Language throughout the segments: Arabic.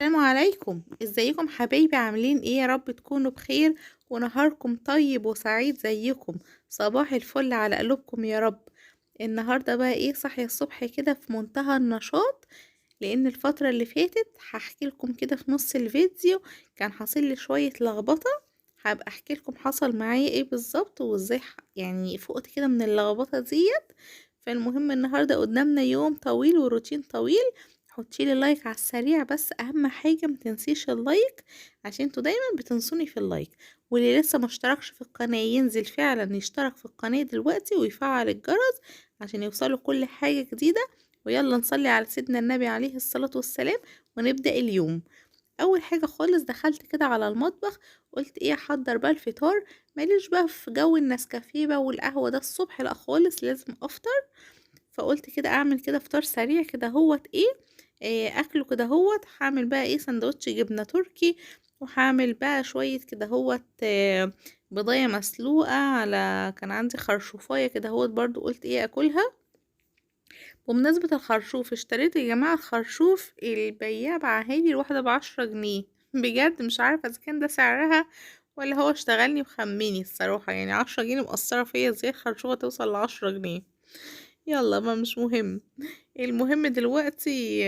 السلام عليكم، ازيكم حبايبي؟ عاملين ايه؟ يا رب تكونوا بخير ونهاركم طيب وسعيد زيكم. صباح الفل على قلوبكم يا رب. النهارده بقى ايه، صاحيه الصبح كده في منتهى النشاط، لان الفتره اللي فاتت هحكي لكم كده في نص الفيديو كان حاصل لي شويه لخبطه. هبقى احكي لكم حصل معايا ايه بالظبط وازاي يعني فقت كده من اللخبطه ديت. فالمهم النهارده قدامنا يوم طويل وروتين طويل. حطيلي لايك على السريع، بس اهم حاجه متنسيش اللايك عشان انتوا دايما بتنسوني في اللايك. واللي لسه مشتركش في القناه ينزل فعلا يشترك في القناه دلوقتي ويفعل الجرس عشان يوصله كل حاجه جديده. ويلا نصلي على سيدنا النبي عليه الصلاه والسلام ونبدا اليوم. اول حاجه خالص دخلت كده على المطبخ، قلت ايه احضر بقى الفطار. ماليش بقى في جو النسكافيه بقى والقهوه ده الصبح، لا خالص، لازم افطر. فقلت كده اعمل كده فطار سريع كده هوت ايه، اكله كده هوت. هعمل بقى ايه سندوتش جبنة تركي، وهعمل بقى شوية كده هوت بضاية مسلوقة، على كان عندي خرشوفاية كده هوت برضو، قلت ايه اكلها. بمناسبة الخرشوف، اشتريت يا جماعة الخرشوف، البياع باعهالي الواحدة ب10 جنيه. بجد مش عارفة اذا كان ده سعرها ولا هو اشتغلني وخمني الصراحة. يعني 10 جنيه مقصرة فيا ازاي الخرشوفة توصل ل10 جنيه؟ يلا ما مش مهم. المهم دلوقتي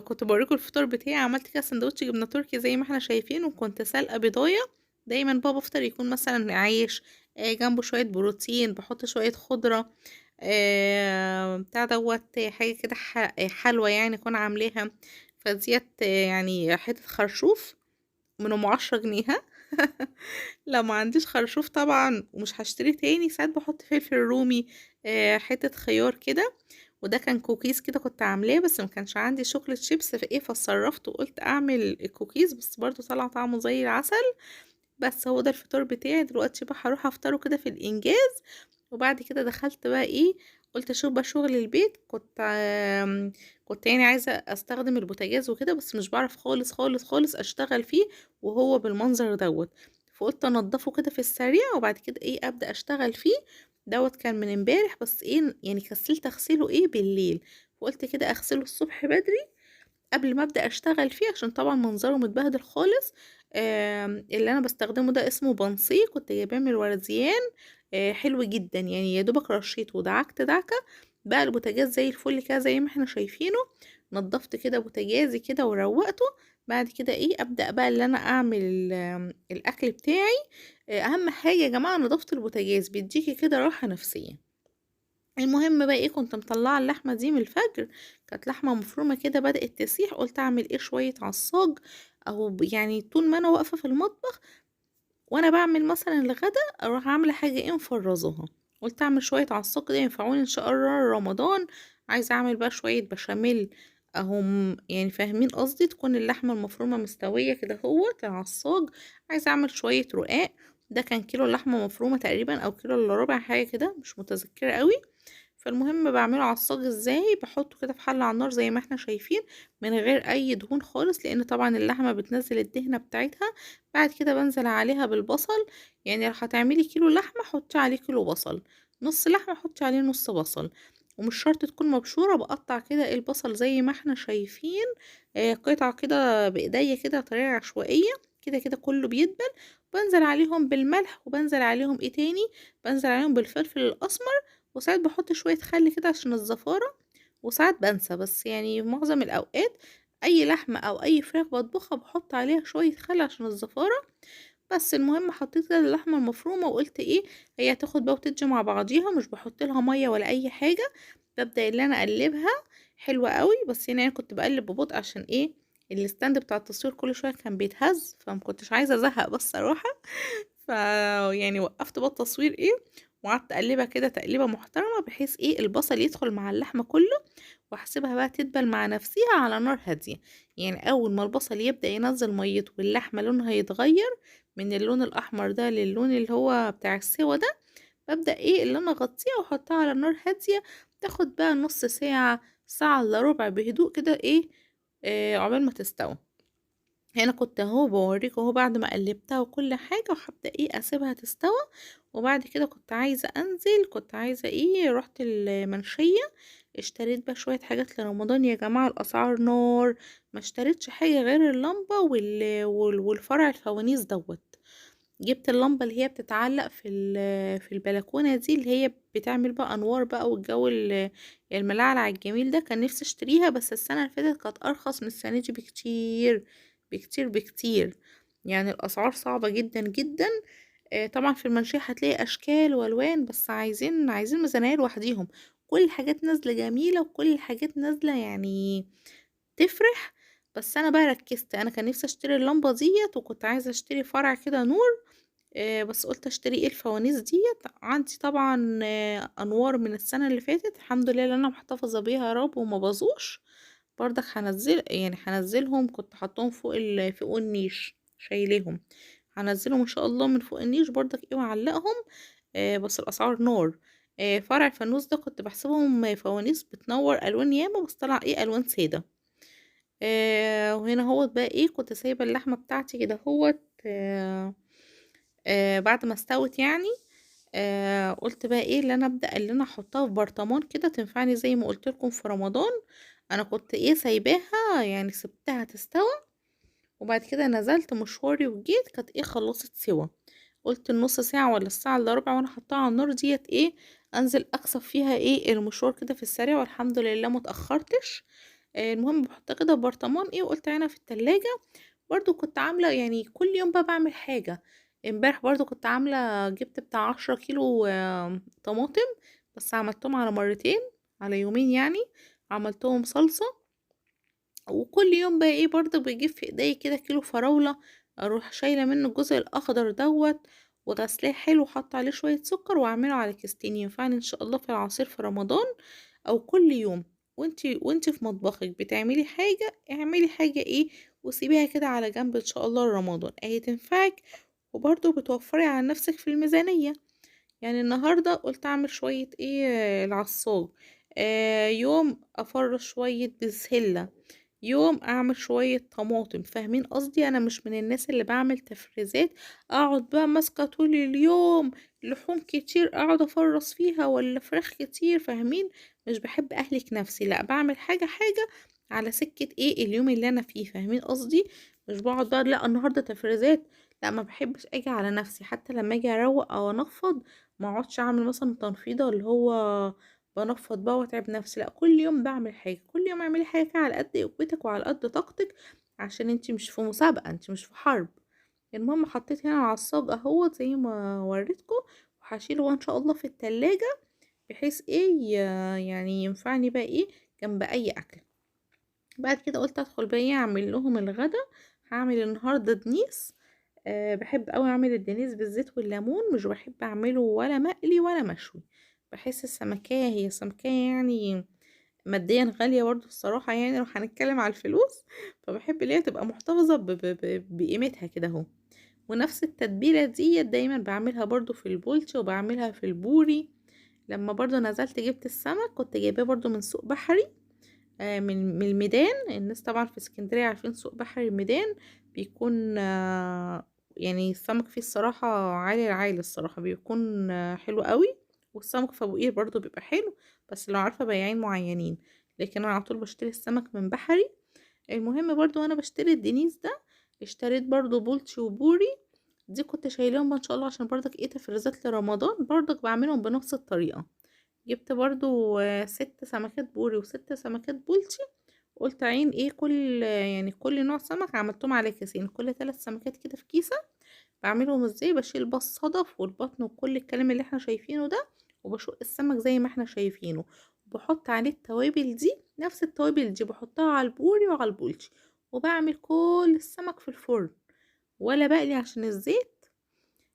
كنت بوريكم الفطار بتاعي. عملت كده سندوتش جبنة تركي زي ما احنا شايفين، وكنت سلقة بيضاية. دايما بابا بفطر يكون مثلا عيش، جنبه شوية بروتين، بحط شوية خضرة، بتاع دوت حاجة كده حلوة يعني اكون عاملاها. فديت يعني حتة خرشوف من ام 10 جنيه، ها. لا ما عنديش خرشوف طبعا ومش هشتري تاني. ساعات بحط فلفل رومي، حتة خيار كده. وده كان كوكيز كده كنت عاملاه، بس ما كانش عندي شوكليت شيبس فايه، فاتصرفت وقلت اعمل الكوكيز، بس برضو طلع طعمه زي العسل. بس هو ده الفطار بتاعي دلوقتي بقى، هروح افطره كده في الانجاز. وبعد كده دخلت بقى ايه، قلت اشوف بقى شغل البيت. كنت يعني عايزة استخدم البوتاجاز وكده، بس مش بعرف خالص خالص خالص اشتغل فيه وهو بالمنظر دوت. فقلت انضفه كده في السريع وبعد كده ايه ابدأ اشتغل فيه. دوت كان من امبارح، بس ايه يعني كسلت اغسله ايه بالليل. فقلت كده اغسله الصبح بدري قبل ما ابدا اشتغل فيه، عشان طبعا منظره متبهدل خالص. اللي انا بستخدمه ده اسمه بنسي، كنت جايباه من الورديان. حلو جدا يعني، يا دوبك رشيته ودعكت دعكه بقى البوتاجاز زي الفل كده زي ما احنا شايفينه. نضفت كده بوتاجازي كده وروقته. بعد كده ايه ابدا بقى اللي انا اعمل الاكل بتاعي. اهم حاجه يا جماعه نظافه البوتاجاز بيديكي كده راحه نفسيه. المهم بقى ايه، كنت مطلعه اللحمه دي من الفجر، كانت لحمه مفرومه كده بدات تسيح. قلت اعمل ايه شويه عصاج، او يعني طول ما انا واقفه في المطبخ وانا بعمل مثلا الغدا اروح عامله حاجه ايه مفرزاها. قلت اعمل شويه عصاج كده ينفعوني ان شاء الله رمضان. عايزه اعمل بقى شويه بشاميل اهم، يعني فاهمين قصدي، تكون اللحمه المفرومه مستويه كده هوت العصاج. عايزه اعمل شويه رقاق. ده كان كيلو لحمه مفرومه تقريبا او كيلو الا ربع حاجه كده، مش متذكره قوي. فالمهم بعمله عصاج ازاي، بحطه كده في حله على النار زي ما احنا شايفين، من غير اي دهون خالص، لان طبعا اللحمه بتنزل الدهنه بتاعتها. بعد كده بنزل عليها بالبصل. يعني لو هتعملي كيلو لحمه حطي عليه كيلو بصل، نص لحمه حطي عليه نص بصل. ومش شرط تكون مبشوره، بقطع كده البصل زي ما احنا شايفين، قطع كده بايديا كده بطريقه عشوائيه. كده كده كله بيدبل. بنزل عليهم بالملح، وبنزل عليهم ايه تاني، بنزل عليهم بالفلفل الاسمر. وساعات بحط شوية خل كده عشان الزفارة. وساعات بنسى، بس يعني معظم الأوقات أي لحمة أو أي فراخ بطبخها بحط عليها شوية خل عشان الزفارة. بس المهم حطيت كده اللحمة المفرومة وقلت ايه، هي هتاخد بقى وتدي مع بعضيها، مش بحط لها مية ولا أي حاجة. ببدأ اللي أنا أقلبها حلوة قوي. بس هنا أنا كنت بقلب ببطء عشان ايه، الستاند بتاع التصوير كل شوية كان بيتهز، فمكنتش عايزة ازهق بس صراحة. ف يعني وقفت بقى التصوير ايه، وقعدت اقلبها كده تقليبه محترمه بحيث ايه البصل يدخل مع اللحمه كله. واحسبها بقى تدبل مع نفسها على نار هاديه. يعني اول ما البصل يبدا ينزل ميته واللحمه لونها يتغير من اللون الاحمر ده للون اللي هو بتاع السوا ده، ببدا ايه اللي انا اغطيها واحطها على نار هاديه. تاخد بقى نص ساعه، ساعه الا ربع بهدوء كده ايه، عقبال ما تستوي. هنا كنت اهو بوريكم اهو بعد ما قلبتها وكل حاجة، وهبدأ ايه اسيبها تستوى. وبعد كده كنت عايزة انزل، كنت عايزة ايه، رحت المنشية. اشتريت بقى شوية حاجات لرمضان يا جماعة، الأسعار نار. ما اشتريتش حاجة غير اللمبة والفرع الفوانيس دوت. جبت اللمبة اللي هي بتتعلق في البلكونة دي، اللي هي بتعمل بقى أنوار بقى، والجو الملعلع الجميل ده. كان نفسي اشتريها، بس السنة اللي فاتت كانت أرخص من السنة دي بكتير بكتير بكتير. يعني الأسعار صعبة جدا جدا. طبعا في المنشية هتلاقي أشكال وألوان، بس عايزين ميزانية لوحديهم. كل الحاجات نازلة جميلة، وكل الحاجات نازلة يعني تفرح. بس أنا بقى ركزت، أنا كان نفسي اشتري اللمبة ديت، وكنت عايزة اشتري فرع كده نور. بس قلت اشتري ايه الفوانيس ديت. عندي طبعا انوار من السنة اللي فاتت، الحمد لله اللي انا محتفظة بيها يا رب وما باظوش. برضك هنزلهم، كنت حطهم فوق النيش شايلهم. هنزلهم ان شاء الله من فوق النيش برضك ايه وعلقهم. بس الاسعار نار. فرع الفانوس ده كنت بحسبهم فوانيس بتنور الوان ياما، بس طلع ايه الوان ساده. وهنا هو بقى ايه، كنت سايبه اللحمه بتاعتي كده هوت. بعد ما استوت يعني. قلت بقى ايه اللي انا ابدا، اللي انا احطها في برطمان كده تنفعني زي ما قلت لكم في رمضان. انا كنت ايه سايباها، يعني سبتها تستوى. وبعد كده نزلت مشواري وجيت، كانت ايه خلصت سوا. قلت النص ساعة ولا الساعة الا ربع وانا حطاها على النار ديت ايه، انزل اكسب فيها ايه المشوار كده في السريع، والحمد لله متأخرتش. المهم بحطها كده في برطمان ايه، وقلت عينها في التلاجة. برضو كنت عاملة يعني كل يوم بقى بعمل حاجة. امبارح برضو كنت عاملة، جبت بتاع 10 كيلو طماطم. بس عملتهم على مرتين، على يومين يعني. عملتهم صلصة. وكل يوم بقى ايه برضه بجيب في ايدي كده كيلو فراولة، اروح شايلة منه الجزء الاخضر دوت، وغسلاه حلو، وحط عليه شوية سكر، واعمله على كيستين. ينفعني ان شاء الله في العصير في رمضان او كل يوم. وانتي في مطبخك بتعملي حاجة، اعملي حاجة ايه، وسيبيها كده على جنب ان شاء الله لرمضان اهي تنفعك. وبرضه بتوفري على نفسك في الميزانية. يعني النهاردة قلت اعمل شوية ايه، العصاج. يوم افرش شوية بسلة، يوم اعمل شوية طماطم. فاهمين قصدي؟ انا مش من الناس اللي بعمل تفريزات، اقعد بقى ماسكة طول اليوم لحوم كتير اقعد افرص فيها، ولا فراخ كتير. فاهمين؟ مش بحب اهلك نفسي، لا بعمل حاجة حاجة على سكة ايه اليوم اللي انا فيه. فاهمين قصدي؟ مش بقعد بقى لا النهاردة تفريزات. لا ما بحبش اجي على نفسي، حتى لما اجي اروق او انفض ما اقعدش اعمل مثلا تنفيضة اللي هو بنفض بقى واتعب نفسي. لا كل يوم بعمل حاجه، كل يوم اعملي حاجه كده على قد قوتك وعلى قد طاقتك، عشان انتي مش في مسابقه، انتي مش في حرب. المهم حطيت هنا العصاج اهوت زي ما وريتكم، وهشيله ان شاء الله في التلاجة، بحيث ايه يعني ينفعني بقى ايه جنب اي اكل. بعد كده قلت ادخل بقى ايه اعمل لهم الغدا. هعمل النهارده دنيس. بحب قوي اعمل الدنيس بالزيت والليمون، مش بحب اعمله ولا مقلي ولا مشوي. بحس السمكية هي سمكية يعني ماديا غالية برضو الصراحة، يعني لو هنتكلم على الفلوس. فبحب اللي هي تبقى محتفظة بقيمتها كده اهو. ونفس التتبيلة دي دايما بعملها برضو في البولتي، وبعملها في البوري. لما برضو نزلت جبت السمك، كنت جايباه برضو من سوق بحري. من الميدان. الناس طبعا في اسكندرية عارفين سوق بحري الميدان. بيكون يعني السمك فيه الصراحة عالي العالي، الصراحة بيكون حلو قوي. والسمك في ابو قير برضو بيبقى حلو، بس لو عارفة بياعين معينين. لكن انا على طول بشتري السمك من بحري. المهم برضو وانا بشتري الدنيس ده، اشتريت برضو بولتي وبوري. دي كنت شايلاهم ان شاء الله عشان برضك ايه تفريزات لرمضان، برضك بعملهم بنفس الطريقة. جبت برضو 6 سمكات بوري و6 سمكات بولتي. قلت عين ايه يعني كل نوع سمك عملتهم على كيسين، كل 3 سمكات كده في كيسة. بعملهم ازاي، بشيل بس الصدف والبطن وكل الكلام اللي احنا شايفينه ده، وبشق السمك زي ما احنا شايفينه. وبحط عليه التوابل دي، نفس التوابل دي بحطها على البوري وعلى البولتي. وبعمل كل السمك في الفرن، ولا بقلي عشان الزيت.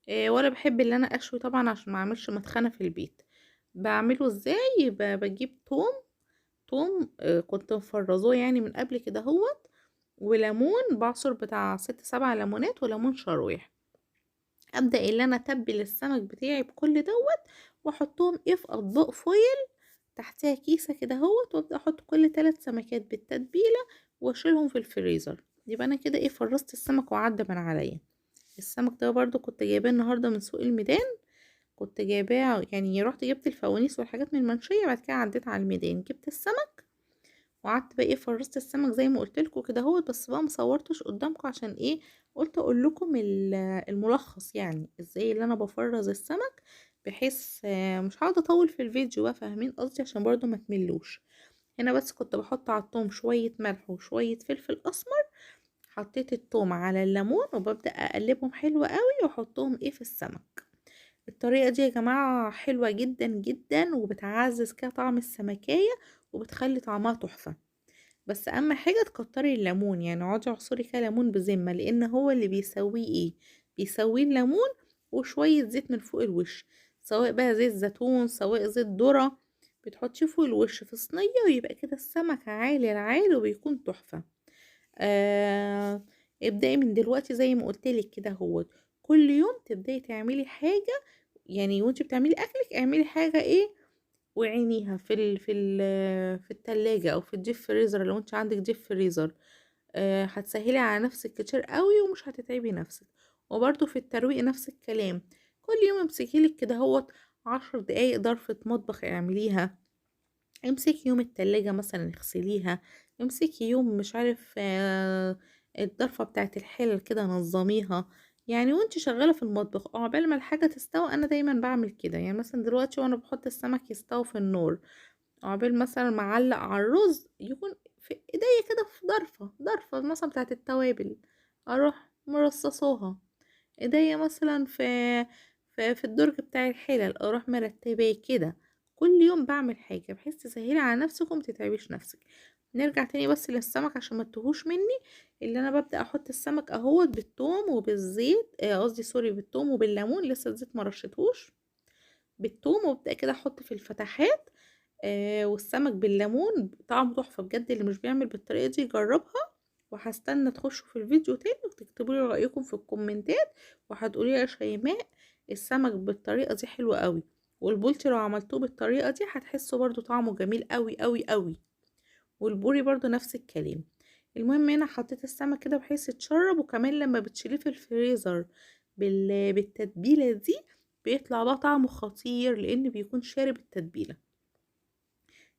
ولا بحب اللي انا اشوي طبعا عشان ما اعملش مدخنه في البيت. بعمله ازاي، بجيب توم كنت مفرزاه يعني من قبل كده هوت. وليمون بعصر بتاع 6 7 ليمونات وليمون شرايح. ابدا اللي انا اتبل السمك بتاعي بكل دوت، واحطهم ايه في اطباق فويل تحتها كيسه كده هوت، وابدا احط كل 3 سمكات بالتتبيله، واشيلهم في الفريزر. يبقى انا كده ايه فرزت السمك وعدى من عليا. السمك ده برضو كنت جايباه النهارده من سوق الميدان. كنت جايباه يعني رحت جبت الفوانيس والحاجات من المنشية، بعد كده عديت على الميدان جبت السمك وقعدت بقى ايه فرست السمك زي ما قلت لكم كده اهوت، بس بقى مصورتش قدامكم عشان ايه، قلت اقول لكم الملخص يعني ازاي اللي انا بفرز السمك، بحيث مش هقعد اطول في الفيديو بقى، فاهمين قصدي، عشان برضو ما تملوش. هنا بس كنت بحط على الثوم شوية ملح وشوية فلفل اسمر، حطيت الثوم على الليمون وببدأ اقلبهم حلو قوي واحطهم ايه في السمك. الطريقة دي يا جماعة حلوة جدا جدا، وبتعزز كده طعم السمكية وبتخلي طعمها تحفة. بس اهم حاجة تكتري الليمون، يعني اقعدي اعصري كده ليمون بذمة، لان هو اللي بيسويه ايه، بيسويه الليمون وشوية زيت من فوق الوش، سواء بقى زيت زيتون سواء زيت ذرة، بتحطيه فوق الوش في صينية ويبقى كده السمك عالي العالي وبيكون تحفة. آه ابدأي من دلوقتي زي ما قلتلك كده، هو كل يوم تبدأي تعملي حاجة، يعني وانتي بتعملي اكلك اعملي حاجة ايه، وعينيها في التلاجة او في الديب فريزر لو انت عندك ديب فريزر. هتسهلي على نفسك كتير قوي ومش هتتعبي نفسك. وبرده في الترويق نفس الكلام، كل يوم امسكيلك كده هو 10 دقايق ضرفة مطبخ اعمليها، امسكي يوم التلاجة مثلا اغسليها، امسكي يوم مش عارف الضرفة بتاعت الحلل كده نظميها. يعني وانت شغالة في المطبخ عقبال ما الحاجة تستوي، انا دايما بعمل كده، يعني مثلا دلوقتي وانا بحط السمك يستوي في النار، عقبال مثلا ما اعلق على الرز يكون في ايديا كده في ضرفة مثلا بتاعت التوابل، اروح مرصصاها ايديا مثلا في الدرج بتاع الحلل، اروح مرتباه كده. كل يوم بعمل حاجة بحيث تسهلي على نفسك وما تتعبيش نفسك. نرجع تاني بس للسمك عشان ما تتوهوش مني. اللي انا ببدأ احط السمك اهوت بالثوم وبالزيت، قصدي سوري بالثوم وبالليمون، لسه الزيت ما رشتهوش، بالثوم، وابدأ كده احط في الفتحات والسمك بالليمون طعمه تحفة بجد، اللي مش بيعمل بالطريقة دي يجربها. وهستنى تخشوا في الفيديو تاني وتكتبوا لي رأيكم في الكومنتات، وهتقولي يا شيماء السمك بالطريقة دي حلوة قوي، والبولتي لو عملتوه بالطريقة دي هتحسوا برضو طعمه جميل قوي قوي قوي، والبوري برضو نفس الكلام. المهم هنا حطيت السمك كده بحيث يتشرب، وكمان لما بتشيليه في الفريزر بالتتبيلة دي بيطلع بقى طعمه خطير لان بيكون شارب التتبيلة.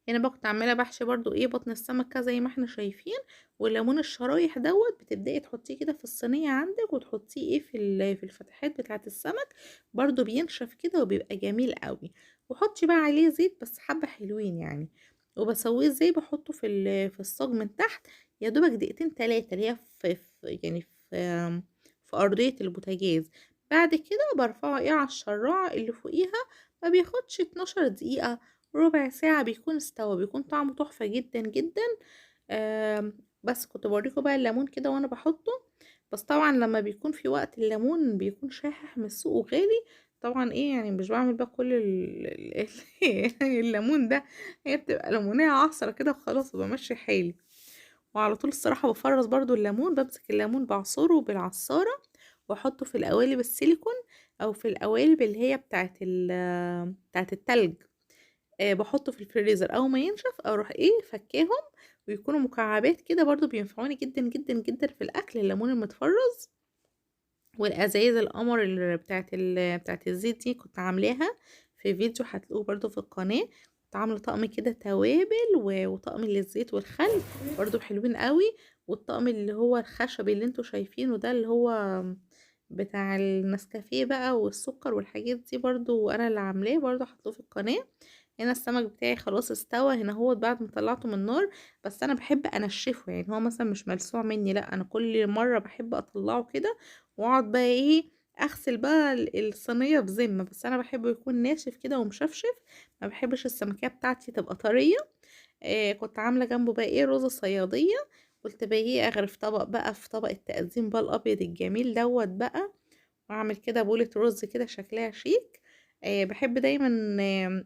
هنا بقى كنت عماله بحشي برضو ايه بطن السمك كده زي ما احنا شايفين، والليمون الشرايح دوت بتبداي تحطيه كده في الصينيه عندك وتحطيه ايه في الفتحات بتاعه السمك، برضو بينشف كده وبيبقى جميل قوي. وحطي بقى عليه زيت بس حبه حلوين يعني. وبسويه ازاي، بحطه في الصاج من تحت يا دوبك دقيقتين تلاتة، اللي هي يعني في ارضيه البوتاجاز. بعد كده برفعه ايه على الشراع اللي فوقيها، ما بياخدش 12 دقيقة، ربع ساعة بيكون استوى، بيكون طعمه تحفة جدا جدا. بس كنت بوريكم بقى الليمون كده وانا بحطه، بس طبعا لما بيكون في وقت الليمون بيكون شاحح من السوق وغالي، طبعا ايه يعني مش بعمل بقى كل الليمون ده، هي بتبقى ليمونية عصرة كده وخلاص وبمشي حالي. وعلى طول الصراحة بفرز برضو الليمون، بمسك الليمون بعصره بالعصارة واحطه في القوالب السيليكون او في القوالب اللي هي بتاعت التلج. باحطه في الفريزر اول ما ينشف اروح ايه فكاهم، ويكونوا مكعبات كده برضو بينفعوني جدا جدا جدا في الاكل، الليمون المتفرز. والازايز القمر اللي بتاعت الزيت دي كنت عاملاها في فيديو هتلاقوه برضو في القناة، كنت عاملة طقم كده توابل وطقم للزيت والخل برضو حلوين قوي. والطقم اللي هو الخشبي اللي انتوا شايفينه ده اللي هو بتاع النسكافيه بقى والسكر والحاجات دي، برضو انا اللي عاملاه، برضو هحطوه في القناة. هنا السمك بتاعي خلاص استوى هنا هو بعد ما طلعته من النار، بس انا بحب انشفه، يعني هو مثلا مش ملسوع مني، لا انا كل مره بحب اطلعه كده واقعد بقى ايه اغسل بقى الصينيه بذمه، بس انا بحبه يكون ناشف كده ومشفشف، ما بحبش السمكيه بتاعتي تبقى طريه. كنت عامله جنبه بقى ايه رز صياديه، قلت بقى ايه اغرف طبق بقى في طبق التقديم بقى الابيض الجميل دوت بقى، واعمل كده بولة رز كده شكلها شيك. بحب دايما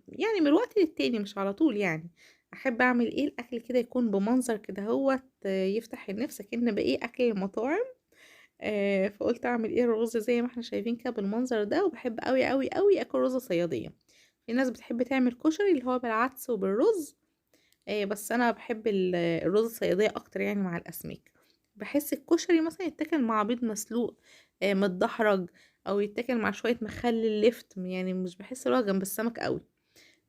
يعني من الوقت للتاني مش على طول يعني، احب اعمل ايه الاكل كده يكون بمنظر كده هو يفتح النفس كأن بقى ايه اكل المطاعم. فقلت اعمل ايه الرز زي ما احنا شايفين كده بالمنظر ده، وبحب قوي قوي قوي اكل رز صيادية. في ناس بتحب تعمل كشري اللي هو بالعدس وبالرز، بس انا بحب الرز الصيادية اكتر يعني مع الاسماك. بحس الكشري مثلا يتاكل مع بيض مسلوق متدحرج، او يتاكل مع شويه مخلل لفت، يعني مش بحس اللي هو جنب السمك قوي.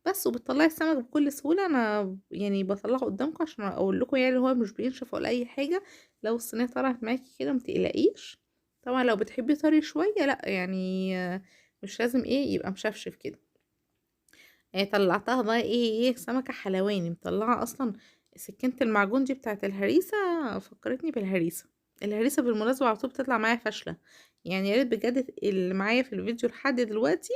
بس وبتطلعي السمك بكل سهوله. انا يعني بطلعه قدامكم عشان اقول لكم يعني هو مش بينشف ولا اي حاجه. لو الصينيه طلعت معاكي كده متقلقيش. طبعا لو بتحبي طري شويه لا يعني مش لازم يبقى مشفشف كده. طلعتها بقى ايه سمكة حلواني مطلعة اصلا. سكينة المعجون دي بتاعت الهريسة فكرتني بالهريسة. الهريسة بالمناسبة على طول بتطلع معايا فاشلة. يعني يا ريت بجد اللي معايا في الفيديو لحد دلوقتي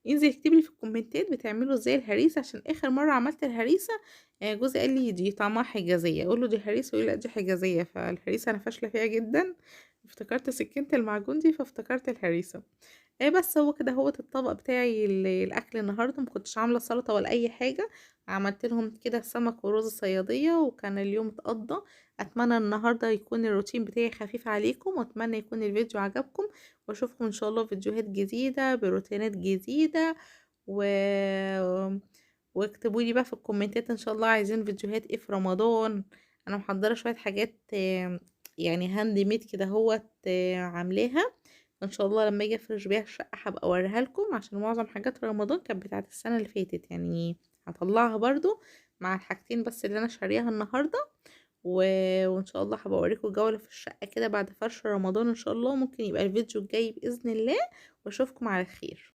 ينزل يكتب لي في الكومنتات بتعملوا ازاي الهريسة، عشان اخر مرة عملت الهريسة جوزي قال لي دي طعمها حجازية، اقول له دي هريسة يقول لا دي حجازية. فالهريسة انا فاشلة فيها جدا. افتكرت سكينة المعجون دي فافتكرت الهريسة. بس هو كده هوت الطبق بتاعي الاكل النهارده. ما كنتش عامله سلطه ولا اي حاجه. عملت لهم كده سمك ورز صياديه وكان اليوم اتقضى. اتمنى النهارده يكون الروتين بتاعي خفيف عليكم، واتمنى يكون الفيديو عجبكم. واشوفكم ان شاء الله في فيديوهات جديده بروتينات جديده. و... واكتبوا لي بقى في الكومنتات ان شاء الله عايزين فيديوهات ايه في رمضان. انا محضره شويه حاجات يعني هاند ميد كده هوت عاملاها. ان شاء الله لما اجي افرش بيها الشقه هبقى اوريها لكم، عشان معظم حاجات رمضان كانت بتاعت السنه اللي فاتت يعني. هطلعها برضو مع الحاجتين بس اللي انا شاريها النهارده. و... وان شاء الله هبقى اوريكم جوله في الشقه كده بعد فرش رمضان ان شاء الله. ممكن يبقى الفيديو الجاي باذن الله. واشوفكم على خير.